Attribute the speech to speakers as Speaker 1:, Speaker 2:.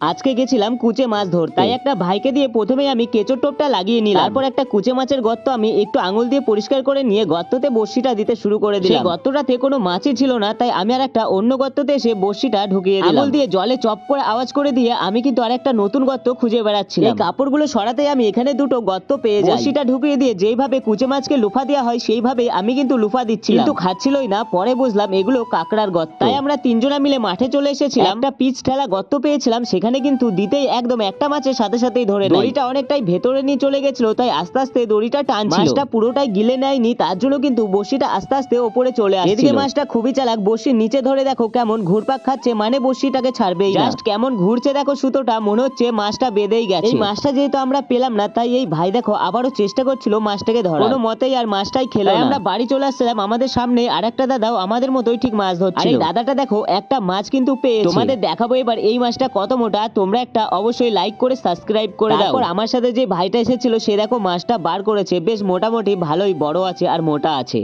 Speaker 1: আজকে গেছিলাম কুচে মাছ ধরতে, তাই একটা ভাইকে দিয়ে প্রথমেই আমি কেঁচোর টোপটা লাগিয়ে নিলাম। তারপর একটা কুচে মাছের গর্ত আমি একটু আঙুল দিয়ে পরিষ্কার করে নিয়ে গর্ততে বড়শিটা দিতে শুরু করে দিলাম। সেই গর্তটাতে কোনো মাছই ছিল না, তাই আমি আর একটা অন্য গর্ততে এসে বড়শিটা ঢুকিয়ে দিলাম। আঙুল দিয়ে জলে চপ করে আওয়াজ করে দিয়ে আমি কিন্তু আরেকটা নতুন গর্ত খুঁজে বেড়াচ্ছিলাম। এই কাপড়গুলো সরাতে আমি এখানে দুটো গর্ত পেয়ে যাই। বড়শিটা ঢুকিয়ে দিয়ে যেইভাবে কুচে মাছকে লুফা দেওয়া হয় সেইভাবে আমি কিন্তু লুফা দিচ্ছি, কিন্তু খাচ্ছিলই না। পরে বুঝলাম এগুলো কাঁকড়ার গর্ত। তাই আমরা তিনজনা মিলে মাঠে চলে এসেছিলাম। একটা পিচ ঠেলা গর্ত পেয়েছিলাম, সেখানে কিন্তু দিতেই একদম একটা মাছের সাথে সাথেই ধরে নেয়। দড়িটা অনেকটাই ভেতরে নিয়ে চলে গেছিল, তাই আস্তে আস্তে দড়িটা টানছিল। মাছটা পুরোটাই গিলে নেয়নি, তার জন্য কিন্তু বড়শিটা আস্তে আস্তে ওপরে চলে আসছে। এদিকে মাছটা খুবই চালাক, বড়শির নিচে ধরে দেখো কেমন ঘুরপাক খাচ্ছে, মানে বড়শিটাকে ছাড়বেই না। জাস্ট কেমন ঘুরছে দেখো সুতোটা, মনে হচ্ছে মাছটা বেঁধেই গেছে। এই মাছটা যেহেতু আমরা পেলাম না, তাই এই ভাই দেখো আবারও চেষ্টা করছিল মাছটাকে ধরার, কোনো মতেই আর মাছটাই খেলো না। আমরা বাড়ি চলে আসছিলাম, আমাদের সামনে আরেকটা দাদাও আমাদের মতোই ঠিক মাছ ধরছিল। এই দাদাটা দেখো একটা মাছ কিন্তু পেয়েছে। তোমাদের দেখাবো এবার এই মাছটা কত মোটা। তোমরা একটা অবশ্যই লাইক করে সাবস্ক্রাইব করে দাও। তারপর আমার সাথে যে ভাইটা এসেছিল সে দেখো মাছটা বার করেছে, বেশ মোটামুটি ভালোই বড় আছে আর মোটা আছে।